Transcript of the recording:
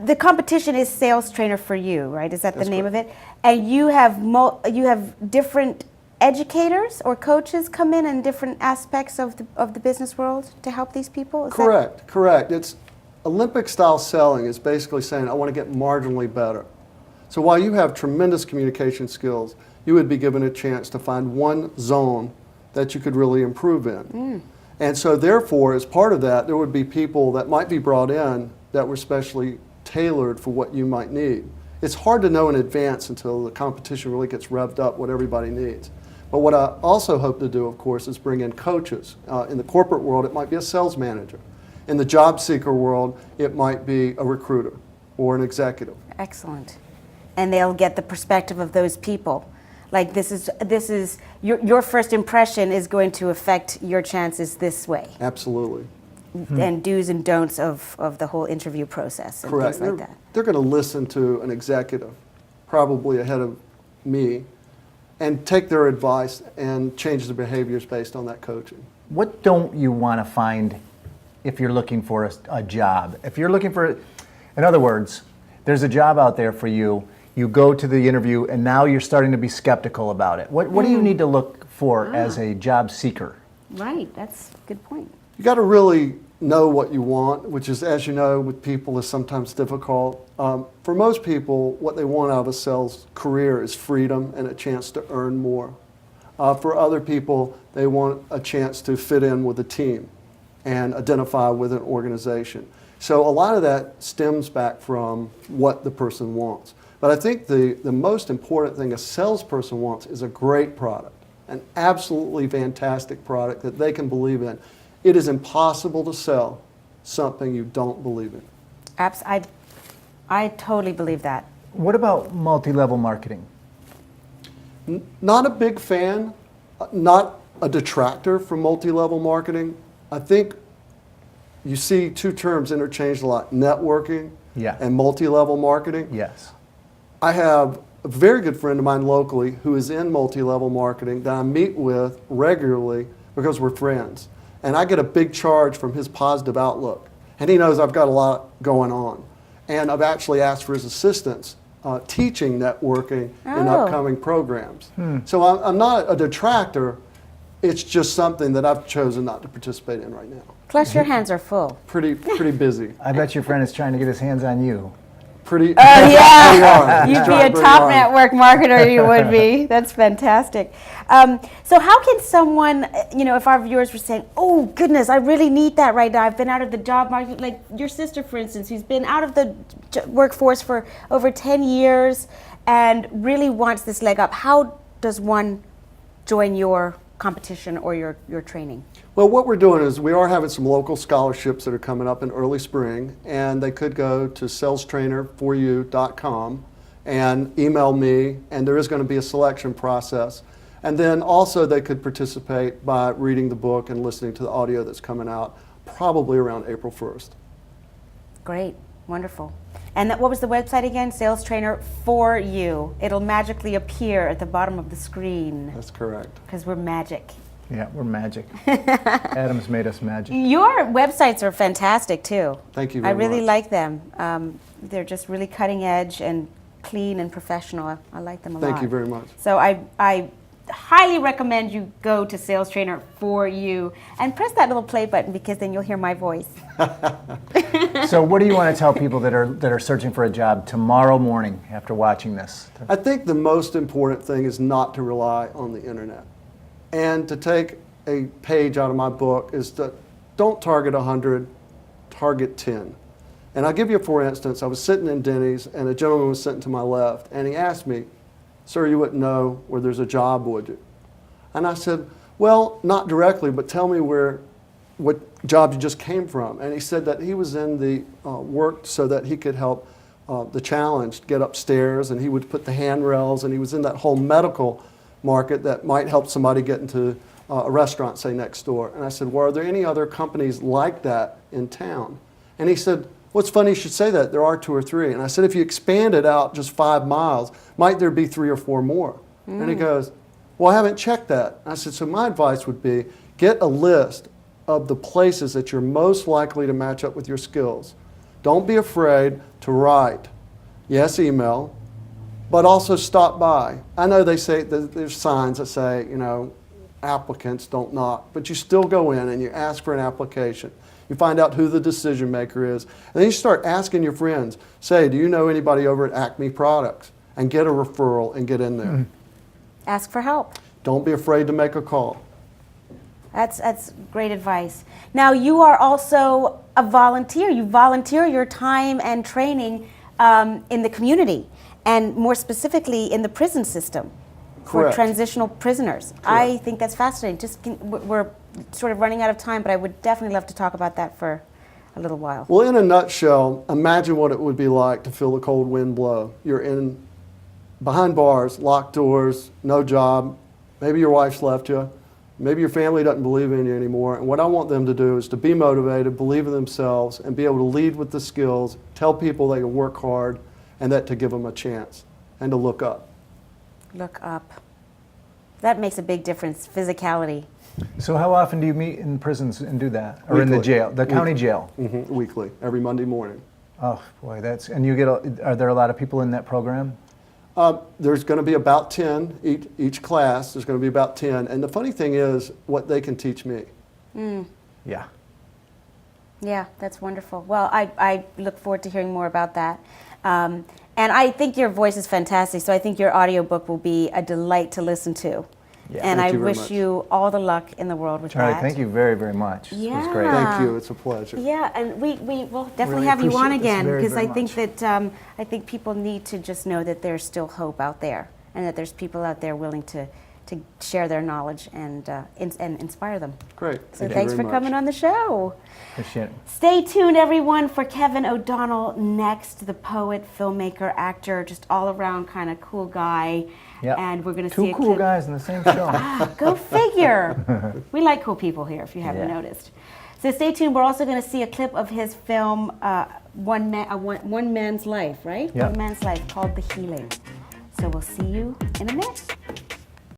The competition is Sales Trainer for You, right? Is that the name of it? And you have different educators or coaches come in different aspects of the business world to help these people? Correct. It's Olympic style selling is basically saying I want to get marginally better. So while you have tremendous communication skills, you would be given a chance to find one zone that you could really improve in. And so therefore, as part of that, there would be people that might be brought in that were specially tailored for what you might need. It's hard to know in advance until the competition really gets revved up what everybody needs. But what I also hope to do, of course, is bring in coaches. In the corporate world, it might be a sales manager. In the job seeker world, it might be a recruiter or an executive. Excellent. And they'll get the perspective of those people. Like this is your first impression is going to affect your chances this way. Absolutely. And do's and don'ts of the whole interview process and Correct. things like that. They're going to listen to an executive, probably ahead of me, and take their advice and change their behaviors based on that coaching. What don't you want to find if you're looking for a job? If you're looking for, in other words, there's a job out there for you, you go to the interview, and now you're starting to be skeptical about it. What do you need to look for as a job seeker? Right, that's a good point. You got to really know what you want, which is, as you know, with people is sometimes difficult. For most people, what they want out of a sales career is freedom and a chance to earn more. For other people, they want a chance to fit in with a team and identify with an organization. So a lot of that stems back from what the person wants. But I think the most important thing a salesperson wants is a great product, an absolutely fantastic product that they can believe in. It is impossible to sell something you don't believe in. I totally believe that. What about multi-level marketing? Not a big fan, not a detractor from multi-level marketing. I think you see two terms interchanged a lot, networking and multi-level marketing. Yes. I have a very good friend of mine locally who is in multi-level marketing that I meet with regularly because we're friends. And I get a big charge from his positive outlook. And he knows I've got a lot going on. And I've actually asked for his assistance teaching networking in upcoming programs. So I'm not a detractor. It's just something that I've chosen not to participate in right now. Plus your hands are full. Pretty busy. I bet your friend is trying to get his hands on you. Pretty. Oh yeah, You'd be a top network marketer. You would be. That's fantastic. So how can someone, if our viewers were saying, "Oh goodness, I really need that right now. I've been out of the job market." Like your sister, for instance, who's been out of the workforce for over 10 years and really wants this leg up. How does one join your competition or your training? Well, what we're doing is we are having some local scholarships that are coming up in early spring, and they could go to salestrainerforyou.com and email me, and there is going to be a selection process. And then also they could participate by reading the book and listening to the audio that's coming out probably around April 1st. Great, wonderful. And what was the website again? Sales Trainer for You. It'll magically appear at the bottom of the screen. That's correct. Because we're magic. Yeah, we're magic. Adam's made us magic. Your websites are fantastic too. Thank you very much. I really like them. They're just really cutting edge and clean and professional. I like them a lot. Thank you very much. So I highly recommend you go to Sales Trainer for You and press that little play button because then you'll hear my voice. So what do you want to tell people that are searching for a job tomorrow morning after watching this? I think the most important thing is not to rely on the internet. And to take a page out of my book is to don't target 100, target 10. And I'll give you, for instance, I was sitting in Denny's and a gentleman was sitting to my left and he asked me, "Sir, you wouldn't know where there's a job, would you?" And I said, "Well, not directly, but tell me what job you just came from." And he said that he was in the work so that he could help the challenged get upstairs, and he would put the handrails, and he was in that whole medical market that might help somebody get into a restaurant, say, next door. And I said, "Well, are there any other companies like that in town?" And he said, "Well, it's funny you should say that. There are 2 or 3. And I said, "If you expand it out just 5 miles, might there be 3 or 4 more?" And he goes, "Well, I haven't checked that." And I said, "So my advice would be get a list of the places that you're most likely to match up with your skills. Don't be afraid to write. Yes, email, but also stop by. I know they say that there's signs that say, you know, applicants don't knock, but you still go in and you ask for an application. You find out who the decision maker is, and then you start asking your friends, say, do you know anybody over at Acme Products? And get a referral and get in there. Ask for help. Don't be afraid to make a call. That's great advice. Now, you are also a volunteer. You volunteer your time and training in the community, and more specifically in the prison system for Correct. transitional prisoners. I think that's fascinating. We're sort of running out of time, but I would definitely love to talk about that for a little while. Well, in a nutshell, imagine what it would be like to feel the cold wind blow. You're in behind bars, locked doors, no job. Maybe your wife's left you. Maybe your family doesn't believe in you anymore. And what I want them to do is to be motivated, believe in themselves, and be able to lead with the skills, tell people they can work hard, and that to give them a chance, and to look up. Look up. That makes a big difference, physicality. So how often do you meet in prisons and do that? Or in the Weekly. jail, the county jail? Weekly, every Monday morning. Oh, boy, that's, and you get, are there a lot of people in that program? There's going to be about 10 each class. There's going to be about 10. And the funny thing is what they can teach me. Yeah. Yeah, that's wonderful. Well, I look forward to hearing more about that. And I think your voice is fantastic, so I think your audiobook will be a delight to listen to. Yeah. And Thank I you very wish much. you all the luck in the world with Charlie, that. thank you very, very much. It was great. Yeah. Thank you. It's a pleasure. Yeah, and we will definitely Really have you on appreciate this again, very, because very I think much. that I think people need to just know that there's still hope out there, and that there's people out there willing to share their knowledge and inspire them. Great. So Thank you thanks very for much. coming on the show. Appreciate it. Stay tuned, everyone, for Kevin O'Donnell next, the poet, filmmaker, actor, just all around kind of cool guy. Yep. And we're going to Two see a cool clip. guys in the same show. Go figure. We like cool people here, if you haven't Yeah. noticed. So stay tuned. We're also going to see a clip of his film, One Man's Life, right? Yeah. One Man's Life, called The Healing. So we'll see you in a minute.